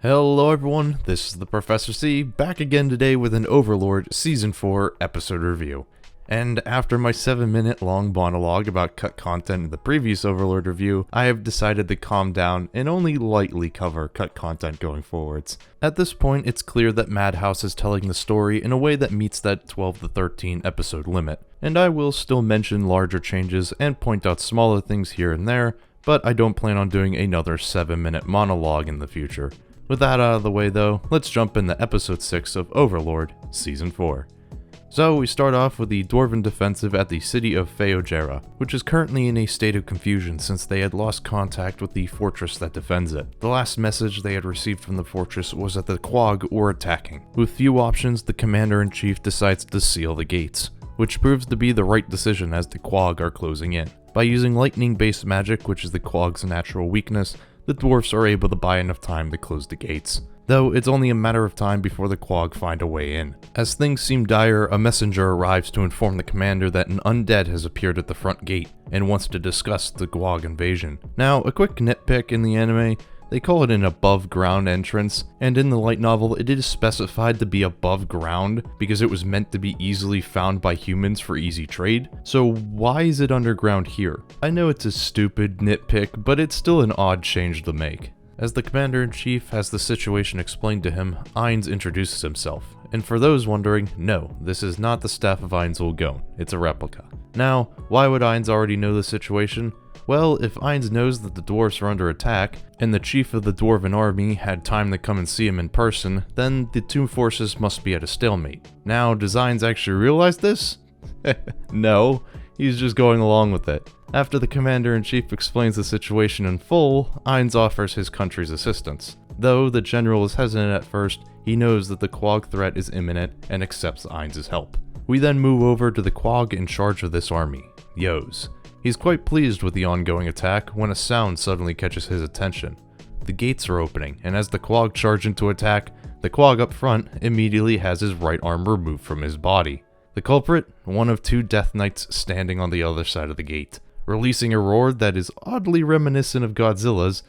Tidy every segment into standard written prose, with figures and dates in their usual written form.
Hello everyone, this is the Professor C, back again today with an Overlord Season 4 episode review. And after my 7-minute long monologue about cut content in the previous Overlord review, I have decided to calm down and only lightly cover cut content going forwards. At this point, it's clear that Madhouse is telling the story in a way that meets that 12 to 13 episode limit, and I will still mention larger changes and point out smaller things here and there, but I don't plan on doing another 7-minute monologue in the future. With that out of the way though, let's jump into episode 6 of Overlord, season 4. So we start off with the Dwarven defensive at the city of Feojera, which is currently in a state of confusion since they had lost contact with the fortress that defends it. The last message they had received from the fortress was that the Quag were attacking. With few options, the commander-in-chief decides to seal the gates, which proves to be the right decision as the Quag are closing in. By using lightning-based magic, which is the Quag's natural weakness, the dwarfs are able to buy enough time to close the gates, though it's only a matter of time before the Quag find a way in. As things seem dire, a messenger arrives to inform the commander that an undead has appeared at the front gate and wants to discuss the Quag invasion. Now, a quick nitpick in the anime, they call it an above ground entrance, and in the light novel it is specified to be above ground because it was meant to be easily found by humans for easy trade, so why is it underground here? I know it's a stupid nitpick, but it's still an odd change to make. As the commander-in-chief has the situation explained to him, Ainz introduces himself, and for those wondering, no, this is not the staff of Ainz Ulgon, it's a replica. Now, why would Ainz already know the situation? Well, if Ainz knows that the dwarves are under attack, and the chief of the dwarven army had time to come and see him in person, then the two forces must be at a stalemate. Now, does Ainz actually realize this? No, he's just going along with it. After the commander-in-chief explains the situation in full, Ainz offers his country's assistance. Though the general is hesitant at first, he knows that the Quag threat is imminent and accepts Ainz's help. We then move over to the Quag in charge of this army, Yoz. He's quite pleased with the ongoing attack when a sound suddenly catches his attention. The gates are opening, and as the Quag charge into attack, the Quag up front immediately has his right arm removed from his body. The culprit? One of two Death Knights standing on the other side of the gate, releasing a roar that is oddly reminiscent of Godzilla's.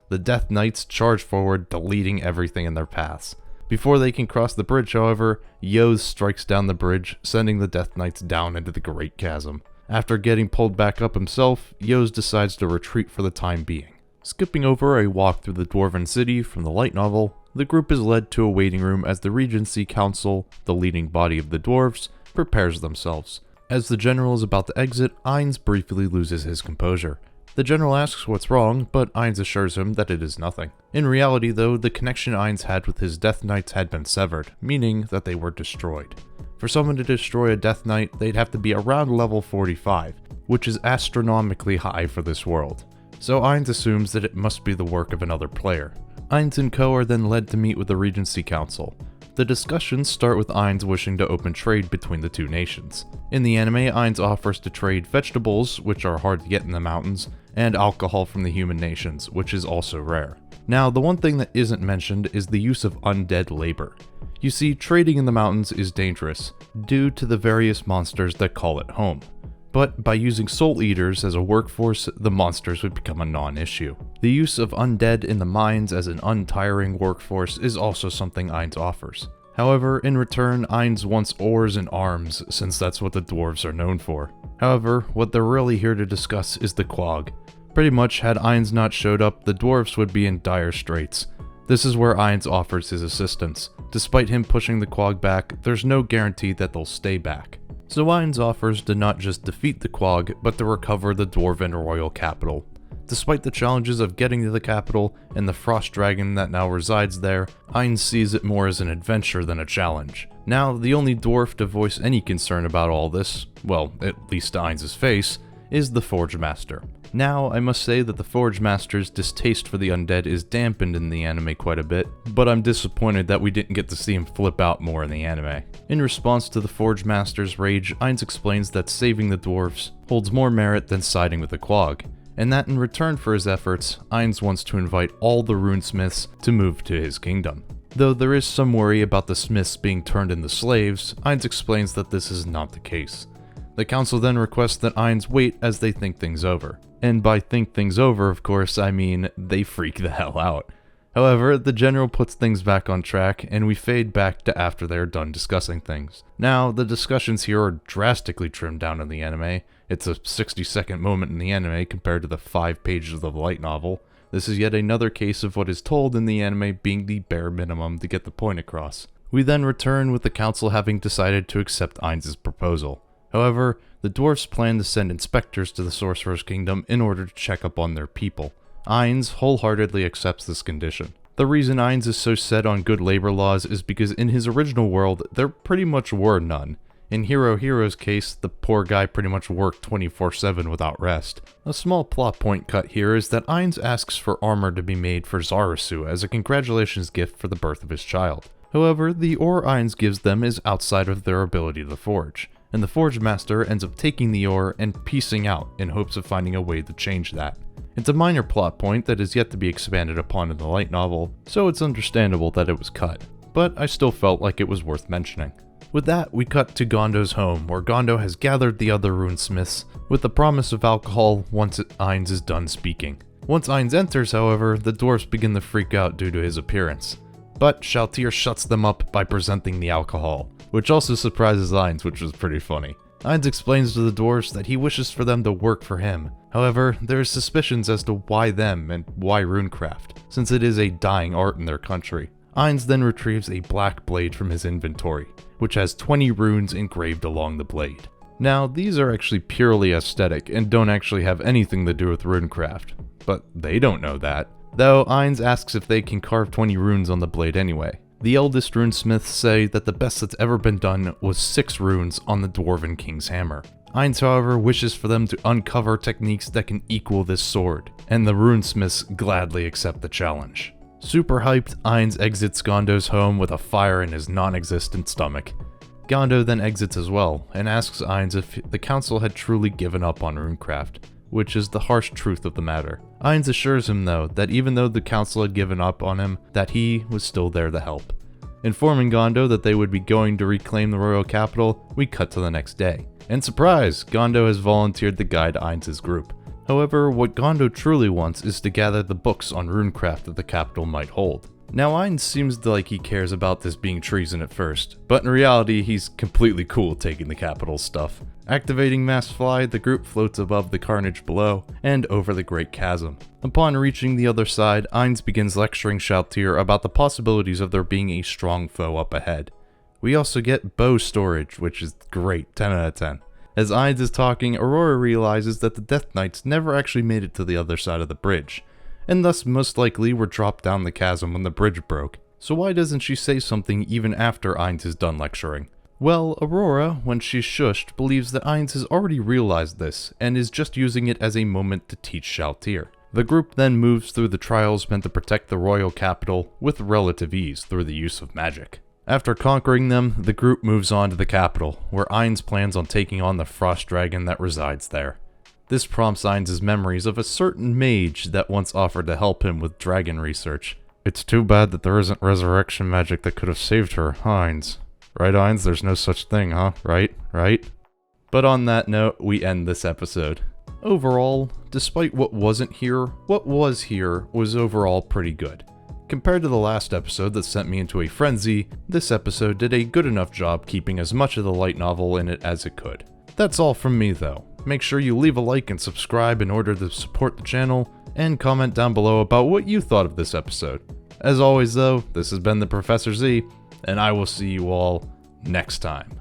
The Death Knights charge forward, deleting everything in their paths. Before they can cross the bridge, however, Yoz strikes down the bridge, sending the Death Knights down into the Great Chasm. After getting pulled back up himself, Yoz decides to retreat for the time being. Skipping over a walk through the Dwarven city from the light novel, the group is led to a waiting room as the Regency Council, the leading body of the dwarves, prepares themselves. As the general is about to exit, Ainz briefly loses his composure. The general asks what's wrong, but Ainz assures him that it is nothing. In reality though, the connection Ainz had with his Death Knights had been severed, meaning that they were destroyed. For someone to destroy a Death Knight, they'd have to be around level 45, which is astronomically high for this world. So Ainz assumes that it must be the work of another player. Ainz and co are then led to meet with the Regency Council. The discussions start with Ainz wishing to open trade between the two nations. In the anime, Ainz offers to trade vegetables, which are hard to get in the mountains, and alcohol from the human nations, which is also rare. Now, the one thing that isn't mentioned is the use of undead labor. You see, trading in the mountains is dangerous, due to the various monsters that call it home. But by using soul eaters as a workforce, the monsters would become a non-issue. The use of undead in the mines as an untiring workforce is also something Ainz offers. However, in return, Ainz wants ores and arms, since that's what the dwarves are known for. However, what they're really here to discuss is the Quag. Pretty much, had Ainz not showed up, the dwarves would be in dire straits. This is where Ainz offers his assistance. Despite him pushing the Quag back, there's no guarantee that they'll stay back. So Ainz offers to not just defeat the Quag, but to recover the Dwarven royal capital. Despite the challenges of getting to the capital and the frost dragon that now resides there, Ainz sees it more as an adventure than a challenge. Now, the only dwarf to voice any concern about all this, well, at least to Ainz's face, is the Forge Master. Now, I must say that the Forge Master's distaste for the undead is dampened in the anime quite a bit, but I'm disappointed that we didn't get to see him flip out more in the anime. In response to the Forge Master's rage, Ainz explains that saving the dwarves holds more merit than siding with the Quag, and that in return for his efforts, Ainz wants to invite all the runesmiths to move to his kingdom. Though there is some worry about the Smiths being turned into slaves, Ainz explains that this is not the case. The council then requests that Ainz wait as they think things over. And by think things over, of course, I mean they freak the hell out. However, the general puts things back on track, and we fade back to after they are done discussing things. Now, the discussions here are drastically trimmed down in the anime. It's a 60-second moment in the anime compared to the 5 pages of the light novel. This is yet another case of what is told in the anime being the bare minimum to get the point across. We then return with the council having decided to accept Ainz's proposal. However, the dwarfs plan to send inspectors to the Sorcerer's Kingdom in order to check up on their people. Ainz wholeheartedly accepts this condition. The reason Ainz is so set on good labor laws is because in his original world, there pretty much were none. In Hero Hero's case, the poor guy pretty much worked 24/7 without rest. A small plot point cut here is that Ainz asks for armor to be made for Zarasu as a congratulations gift for the birth of his child. However, the ore Ainz gives them is outside of their ability to forge, and the Forge Master ends up taking the ore and piecing out in hopes of finding a way to change that. It's a minor plot point that is yet to be expanded upon in the light novel, so it's understandable that it was cut, but I still felt like it was worth mentioning. With that, we cut to Gondo's home, where Gondo has gathered the other runesmiths with the promise of alcohol once Ainz is done speaking. Once Ainz enters, however, the dwarfs begin to freak out due to his appearance. But Shaltir shuts them up by presenting the alcohol, which also surprises Ainz, which was pretty funny. Ainz explains to the dwarves that he wishes for them to work for him. However, there is suspicions as to why them and why runecraft, since it is a dying art in their country. Ainz then retrieves a black blade from his inventory, which has 20 runes engraved along the blade. Now, these are actually purely aesthetic and don't actually have anything to do with runecraft, but they don't know that. Though Ainz asks if they can carve 20 runes on the blade anyway. The eldest runesmiths say that the best that's ever been done was 6 runes on the Dwarven King's hammer. Ainz, however, wishes for them to uncover techniques that can equal this sword, and the runesmiths gladly accept the challenge. Super hyped, Ainz exits Gondo's home with a fire in his non-existent stomach. Gondo then exits as well, and asks Ainz if the council had truly given up on runecraft, which is the harsh truth of the matter. Ainz assures him though, that even though the council had given up on him, that he was still there to help. Informing Gondo that they would be going to reclaim the royal capital, we cut to the next day. And surprise, Gondo has volunteered to guide Ainz's group. However, what Gondo truly wants is to gather the books on runecraft that the capital might hold. Now Ainz seems like he cares about this being treason at first, but in reality he's completely cool taking the capital's stuff. Activating Mass Fly, the group floats above the carnage below and over the Great Chasm. Upon reaching the other side, Ainz begins lecturing Shaltir about the possibilities of there being a strong foe up ahead. We also get bow storage, which is great, 10 out of 10. As Ainz is talking, Aurora realizes that the Death Knights never actually made it to the other side of the bridge, and thus most likely were dropped down the chasm when the bridge broke. So why doesn't she say something even after Ainz is done lecturing? Well, Aurora, when she's shushed, believes that Ainz has already realized this, and is just using it as a moment to teach Shaltir. The group then moves through the trials meant to protect the royal capital with relative ease through the use of magic. After conquering them, the group moves on to the capital, where Ainz plans on taking on the frost dragon that resides there. This prompts Ainz's memories of a certain mage that once offered to help him with dragon research. It's too bad that there isn't resurrection magic that could have saved her, Ainz. Right, Ainz? There's no such thing, huh? Right? But on that note, we end this episode. Overall, despite what wasn't here, what was here was overall pretty good. Compared to the last episode that sent me into a frenzy, this episode did a good enough job keeping as much of the light novel in it as it could. That's all from me though. Make sure you leave a like and subscribe in order to support the channel, and comment down below about what you thought of this episode. As always though, this has been the Professor Z, and I will see you all next time.